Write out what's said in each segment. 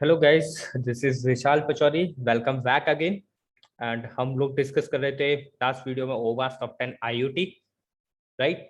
Hello guys, this is Vishal Pachauri. Welcome back again. And हम लोग discuss कर रहे थे लास्ट वीडियो में ओवास टॉप 10 आईओटी, राइट।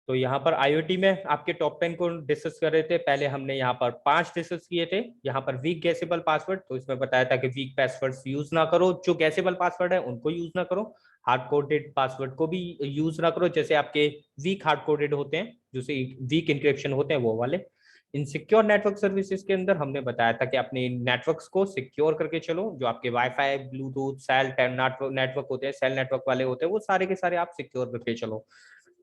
तो यहाँ पर आईओटी में आपके टॉप 10 को डिस्कस कर रहे थे। पहले हमने यहाँ पर 5 डिस्कस किए थे। यहाँ पर वीक गैसेबल पासवर्ड, तो इसमें बताया था कि वीक पासवर्ड्स यूज ना करो, जो गैसेबल पासवर्ड है उनको यूज ना करो। हार्ड कोडेड पासवर्ड को भी यूज ना करो, जैसे आपके वीक हार्ड कोडेड होते हैं, जैसे वीक इंक्रिप्शन होते हैं वो वाले। इनसिक्योर नेटवर्क सर्विसेज के अंदर हमने बताया था कि अपने नेटवर्क्स को सिक्योर करके चलो। जो आपके वाईफाई, ब्लूटूथ, सेल नेटवर्क होते हैं, सेल नेटवर्क वाले होते हैं, वो सारे के सारे आप सिक्योर करके चलो।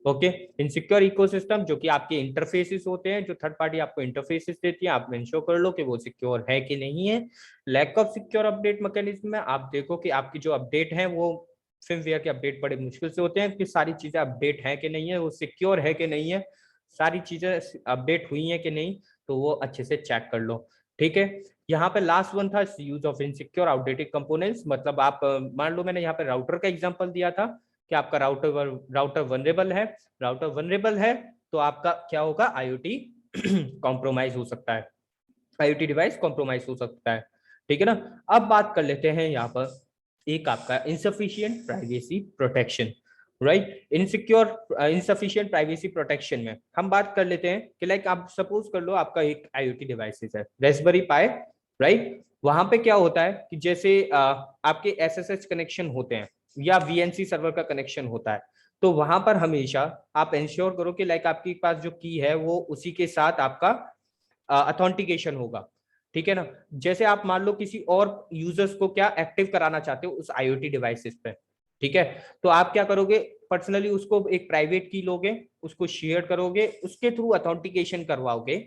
ओके। इनसिक्योर इकोसिस्टम, जो कि आपके इंटरफेसेस होते हैं, जो थर्ड पार्टी आपको इंटरफेसेस देती है, आप इंश्योर कर लो कि वो सिक्योर है कि नहीं है। Lack of secure update mechanism में आप देखो कि आपकी जो अपडेट है वो फिर्मवेयर के अपडेट बड़े मुश्किल से होते हैं कि सारी चीजें अपडेट है कि नहीं है, वो सिक्योर है कि नहीं है, सारी चीजें अपडेट हुई है कि नहीं, तो वो अच्छे से चेक कर लो। ठीक है। यहाँ पे लास्ट वन था use of insecure outdated components. मतलब आप मान लो मैंने यहाँ पे राउटर का एग्जांपल दिया था कि आपका राउटर वनरेबल है। राउटर वनरेबल है तो आपका क्या होगा, आईओटी कॉम्प्रोमाइज हो सकता है, आईओटी डिवाइस कॉम्प्रोमाइज हो सकता है। ठीक है ना। अब बात कर लेते हैं यहाँ पर एक आपका insufficient privacy protection, right. Insufficient privacy protection में हम बात कर लेते हैं कि लाइक आप सपोज कर लो आपका एक आईओटी डिवाइसेस है, रेस्पबेरी पाई, राइट। वहां पे क्या होता है कि जैसे आपके एसएसएच कनेक्शन होते हैं या वीएनसी सर्वर का कनेक्शन होता है, तो वहां पर हमेशा आप इंश्योर करो कि लाइक आपके पास जो की है वो उसी के साथ आपका अथेंटिकेशन होगा। ठीक है ना। जैसे आप मान लो किसी और यूजर्स को क्या एक्टिव कराना चाहते हो उस आईओटी डिवाइसेस पे, ठीक है, तो आप क्या करोगे, पर्सनली उसको एक प्राइवेट की लोगे, उसको शेयर करोगे, उसके थ्रू अथेंटिकेशन करवाओगे,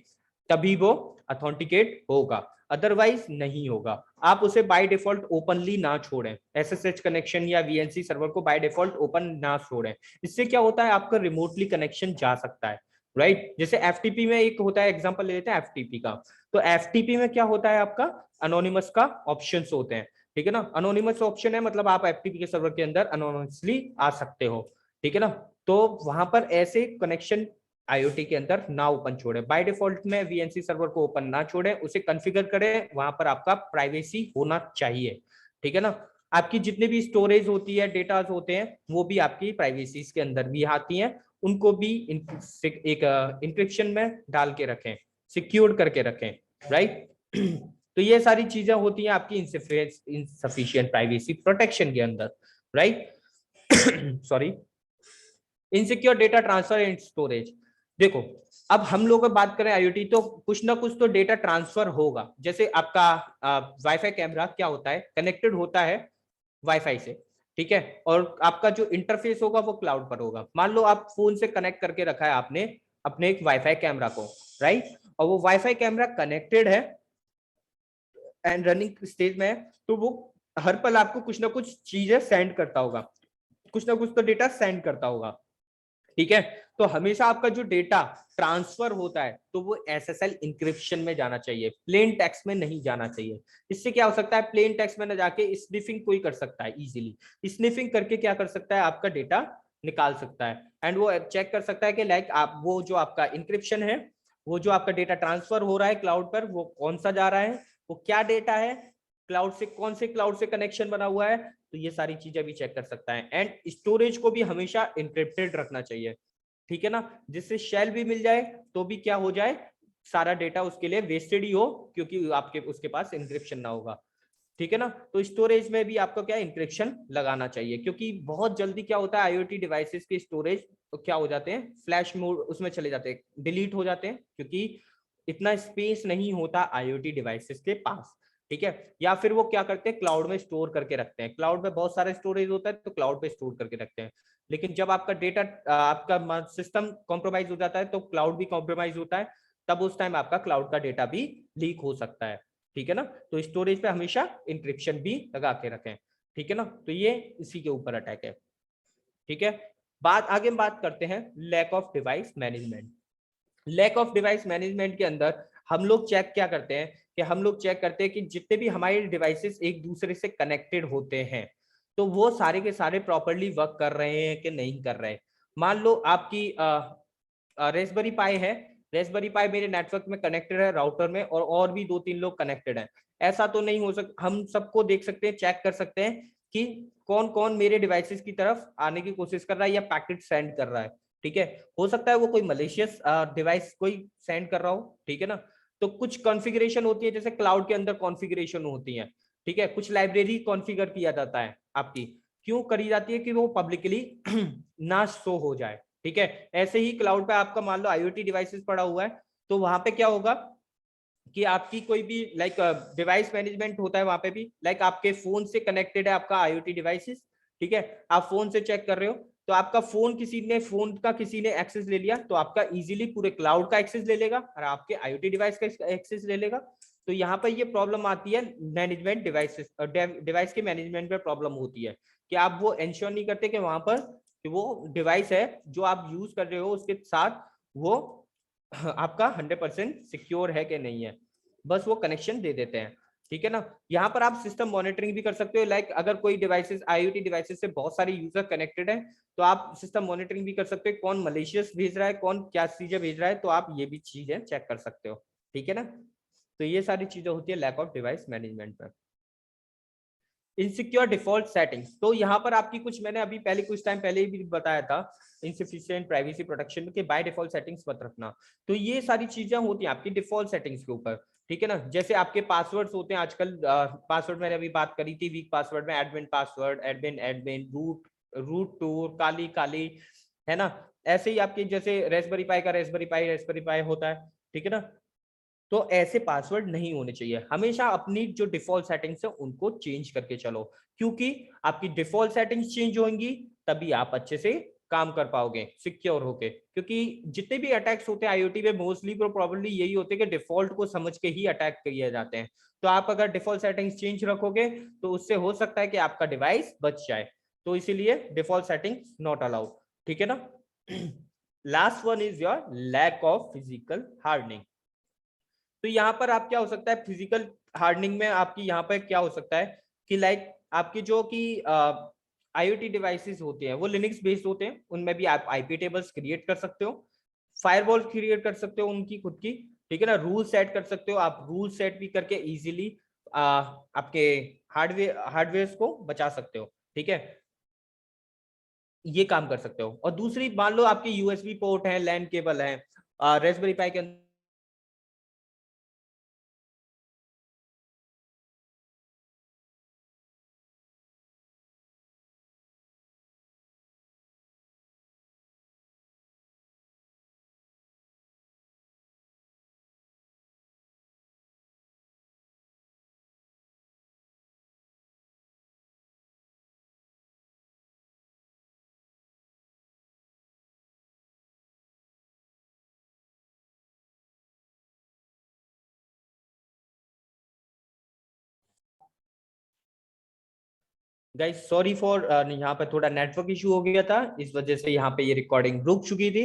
तभी वो अथेंटिकेट होगा, अदरवाइज नहीं होगा। आप उसे बाय डिफॉल्ट ओपनली ना छोड़ें, एसएसएच कनेक्शन या वीएनसी सर्वर को बाय डिफॉल्ट ओपन ना छोड़ें। इससे क्या होता है, आपका रिमोटली कनेक्शन जा सकता है, राइट। जैसे एफटीपी में एक होता है, एग्जांपल ले लेते हैं एफटीपी का। तो एफटीपी में क्या होता है, आपका अनोनिमस का ऑप्शंस होते हैं। ठीक है ना। अनोनिमस ऑप्शन है, मतलब आप एफटीपी के सर्वर के अंदर अनोनिमसली आ सकते हो। ठीक है ना। तो वहां पर ऐसे कनेक्शन आईओटी के अंदर ना ओपन छोड़े, बाय डिफॉल्ट में वीएनसी सर्वर को ओपन ना छोड़े, उसे कॉन्फ़िगर करें, वहां पर आपका प्राइवेसी होना चाहिए। ठीक है ना। आपकी जितनी भी स्टोरेज होती है, डेटा होते हैं, वो भी आपकी प्राइवेसी के अंदर भी आती हैं, उनको भी एक इंक्रिप्शन में डाल के रखें, सिक्योर करके रखें, राइट। तो ये सारी चीजें होती हैं आपकी इनसफिशिएंट प्राइवेसी प्रोटेक्शन के अंदर, right. Sorry. Insecure data transfer and storage. देखो, अब हम लोग बात करें आईओटी, तो कुछ ना कुछ तो डेटा ट्रांसफर होगा। जैसे आपका वाईफाई कैमरा क्या होता है, कनेक्टेड होता है वाईफाई से, ठीक है, और आपका जो इंटरफेस होगा वो क्लाउड पर होगा। मान लो आप फोन से कनेक्ट करके रखा है आपने अपने एक वाईफाई कैमरा को, राइट, और वो वाईफाई कैमरा कनेक्टेड है एंड रनिंग स्टेज में है, तो वो हर पल आपको कुछ ना कुछ चीजें सेंड करता होगा, कुछ ना कुछ तो डेटा सेंड करता होगा। ठीक है। तो हमेशा आपका जो डेटा ट्रांसफर होता है तो वो एसएसएल इंक्रिप्शन में जाना चाहिए, प्लेन टेक्स्ट में नहीं जाना चाहिए। इससे क्या हो सकता है, प्लेन टेक्स्ट में ना जाके स्निफिंग कोई कर सकता है इजीली। स्निफिंग करके क्या कर सकता है, आपका डेटा निकाल सकता है एंड वो चेक कर सकता है कि लाइक आप वो जो आपका इंक्रिप्शन है, वो जो आपका डेटा ट्रांसफर हो रहा है क्लाउड पर, वो कौन सा जा रहा है, वो क्या डेटा है, क्लाउड से कौन से क्लाउड से कनेक्शन बना हुआ है, तो ये सारी चीजें भी चेक कर सकता है। एंड स्टोरेज को भी हमेशा इंक्रिप्टेड रखना चाहिए, ठीक है ना, जिससे शेल भी मिल जाए तो भी क्या हो जाए, सारा डेटा उसके लिए वेस्टेड ही हो, क्योंकि आपके उसके पास इंक्रिप्शन ना होगा। ठीक है ना। तो स्टोरेज में भी आपको क्या इंक्रिप्शन लगाना चाहिए, क्योंकि बहुत जल्दी क्या होता है, आईओटी डिवाइसेस के स्टोरेज तो क्या हो जाते हैं, फ्लैश मोड उसमें चले जाते हैं, डिलीट हो जाते हैं, क्योंकि इतना स्पेस नहीं होता आईओटी डिवाइसेस के पास। ठीक है। या फिर वो क्या करते हैं, क्लाउड में स्टोर करके रखते हैं, क्लाउड में बहुत सारा स्टोरेज होता है तो क्लाउड पे स्टोर करके रखते हैं। लेकिन जब आपका डेटा, आपका सिस्टम कॉम्प्रोमाइज हो जाता है तो क्लाउड भी कॉम्प्रोमाइज होता है, तब उस टाइम आपका क्लाउड का डेटा भी लीक हो सकता है। ठीक है ना। तो स्टोरेज पे हमेशा इंक्रिप्शन भी लगा के रखें। ठीक है ना। तो ये इसी के ऊपर अटैक है। ठीक है। बात आगे बात करते हैं lack of device management. Lack of device management के अंदर हम लोग चेक क्या करते हैं कि हम लोग चेक करते हैं कि जितने भी हमारे डिवाइसेस एक दूसरे से कनेक्टेड होते हैं तो वो सारे के सारे प्रॉपरली वर्क कर रहे हैं कि नहीं कर रहे। मान लो आपकी रेस्पबेरी पाई है, रेस्पबेरी पाई मेरे नेटवर्क में कनेक्टेड है राउटर में, और भी 2-3 लोग कनेक्टेड हैं। ऐसा तो नहीं हो सकता, हम सबको देख सकते हैं, चेक कर सकते हैं कि कौन कौन मेरे डिवाइसेस की तरफ आने की कोशिश कर रहा है या पैकेट सेंड कर रहा है। ठीक है, हो सकता है वो कोई मलेशियस डिवाइस कोई सेंड कर रहा हो। ठीक है ना, तो कुछ कॉन्फ़िगरेशन होती है, जैसे क्लाउड के अंदर कॉन्फ़िगरेशन होती है। ठीक है, कुछ लाइब्रेरी कॉन्फ़िगर किया जाता है आपकी, क्यों करी जाती है कि वो पब्लिकली ना शो हो जाए। ठीक है, ऐसे ही क्लाउड पे आपका मान लो आईओटी डिवाइसेस पड़ा हुआ है, तो वहां पे क्या होगा कि आपकी कोई भी लाइक डिवाइस मैनेजमेंट होता है वहां पे भी, लाइक आपके फोन से कनेक्टेड है आपका आईओटी डिवाइसेस। ठीक है, आप फोन से चेक कर रहे हो, तो आपका फोन किसी ने एक्सेस ले लिया, तो आपका इजीली पूरे क्लाउड का एक्सेस ले लेगा और आपके आईओटी डिवाइस का एक्सेस ले लेगा। तो यहाँ पर ये प्रॉब्लम आती है मैनेजमेंट डिवाइस के मैनेजमेंट में प्रॉब्लम होती है कि आप वो इंश्योर नहीं करते कि वहां पर कि वो डिवाइस है जो आप यूज कर रहे हो उसके साथ वो आपका 100% सिक्योर है कि नहीं है, बस वो कनेक्शन दे देते हैं। ठीक है ना, यहाँ पर आप सिस्टम मॉनिटरिंग भी कर सकते हो, लाइक अगर कोई डिवाइसेस आईओटी डिवाइसेस से बहुत सारे यूजर कनेक्टेड हैं, तो आप सिस्टम मॉनिटरिंग भी कर सकते हो, कौन मलेशियस भेज रहा है, कौन क्या चीजें भेज रहा है, तो आप ये भी चीजें चेक कर सकते हो। ठीक है ना, तो ये सारी चीजें होती है लैक ऑफ डिवाइस मैनेजमेंट में। इनसिक्योर डिफॉल्ट सेटिंग्स, तो यहाँ पर आपकी कुछ मैंने अभी पहले कुछ टाइम पहले भी बताया था, इनसफिशिएंट प्राइवेसी प्रोटेक्शन के बाय डिफॉल्ट सेटिंग्स मत रखना। तो ये सारी चीजें होती हैं आपकी डिफॉल्ट सेटिंग्स के ऊपर। ठीक है ना, जैसे आपके पासवर्ड्स होते हैं आजकल, पासवर्ड मैंने अभी बात करी थी, वीक पासवर्ड में admin password, admin admin, root toor, Kali Kali, है ना। ऐसे ही आपके जैसे रेस्पबेरी पाई का रेस्पबेरी पाई होता है। ठीक है ना, तो ऐसे पासवर्ड नहीं होने चाहिए, हमेशा अपनी जो डिफॉल्ट सेटिंग्स है उनको चेंज करके चलो, क्योंकि आपकी डिफॉल्ट सेटिंग्स चेंज होंगी तभी आप अच्छे से काम कर पाओगे सिक्योर होके। क्योंकि जितने भी अटैक्स होते हैं आईओटी में मोस्टली प्रोबेबली यही होते हैं कि डिफॉल्ट को समझ के ही अटैक किए जाते हैं। तो आप अगर डिफॉल्ट सेटिंग्स चेंज रखोगे तो उससे हो सकता है कि आपका डिवाइस बच जाए, तो इसीलिए डिफॉल्ट सेटिंग्स नॉट अलाउड। ठीक है ना। Last one is your lack of physical hardening. तो यहाँ पर आप क्या हो सकता है फिजिकल हार्डनिंग में आपकी यहाँ पर क्या हो सकता है कि लाइक आपकी जो कि आईओटी डिवाइसेस होते हैं वो लिनक्स बेस्ड होते हैं, उनमें भी आप आईपी टेबल्स क्रिएट कर सकते हो, फायरवॉल क्रिएट कर सकते हो उनकी खुद की। ठीक है ना, रूल सेट कर सकते हो आप, रूल सेट भी करके इजीली आपके हार्डवेयर को बचा सकते हो। ठीक है, ये काम कर सकते हो। और दूसरी मान लो आपके यूएसबी पोर्ट है, लैन केबल है रेस्पबेरी पाई के अंदर, गाइस सॉरी फॉर यहाँ पे थोड़ा नेटवर्क इशू हो गया था, इस वजह से यहाँ पे ये रिकॉर्डिंग रुक चुकी थी।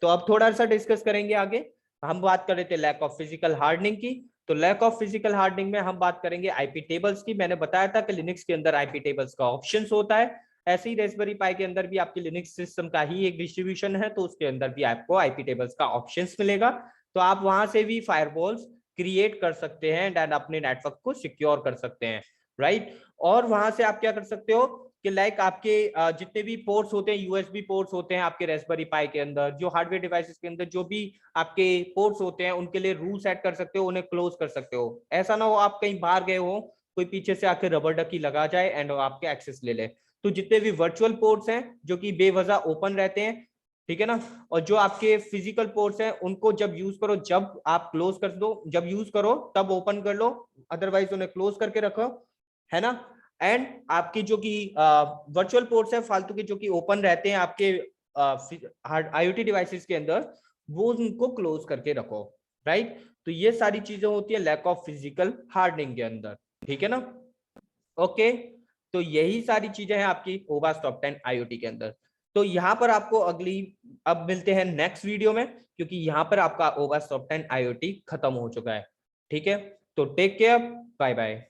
तो अब थोड़ा सा डिस्कस करेंगे आगे। हम बात कर रहे थे लैक ऑफ फिजिकल हार्डनिंग की, तो लैक ऑफ फिजिकल हार्डनिंग में हम बात करेंगे आईपी टेबल्स की। मैंने बताया था कि लिनक्स के अंदर आईपी टेबल्स का ऑप्शंस होता है, ऐसे ही रेस्पबेरी पाई के अंदर भी आपकी लिनक्स सिस्टम का ही एक डिस्ट्रीब्यूशन है, तो उसके अंदर भी आपको आईपी टेबल्स का ऑप्शंस मिलेगा। तो आप वहां से भी फायरवॉल्स क्रिएट कर सकते हैं एंड अपने नेटवर्क को सिक्योर कर सकते हैं, राइट। और वहां से आप क्या कर सकते हो कि लाइक आपके जितने भी पोर्ट्स होते हैं, यूएसबी पोर्ट्स होते हैं आपके रेस्पबेरी पाई के अंदर, जो हार्डवेयर डिवाइसेस के अंदर जो भी आपके पोर्ट्स होते हैं उनके लिए रूल सेट कर सकते हो, उन्हें क्लोज कर सकते हो। ऐसा ना हो आप कहीं बाहर गए हो, कोई पीछे से आके रबर डकी लगा जाए एंड आपके एक्सेस ले ले। तो जितने भी वर्चुअल पोर्ट्स हैं जो कि बेवजह ओपन रहते हैं, ठीक है ना, और जो आपके फिजिकल पोर्ट्स हैं उनको जब यूज करो, जब आप क्लोज कर दो, जब यूज करो तब ओपन कर लो, अदरवाइज उन्हें क्लोज करके रखो, है ना। एंड आपकी जो कि वर्चुअल पोर्ट्स है फालतू के जो कि ओपन रहते हैं आपके आईओटी डिवाइसेस के अंदर, वो उनको क्लोज करके रखो, राइट। तो ये सारी चीजें होती है लैक ऑफ फिजिकल हार्डनिंग के अंदर। ठीक है ना, ओके। तो यही सारी चीजें हैं आपकी ओवास टॉप 10 आईओटी के अंदर। तो यहाँ पर आपको अगली, अब मिलते हैं नेक्स्ट वीडियो में, क्योंकि यहाँ पर आपका ओवास टॉप 10 आईओटी खत्म हो चुका है। ठीक है, तो टेक केयर, बाय बाय।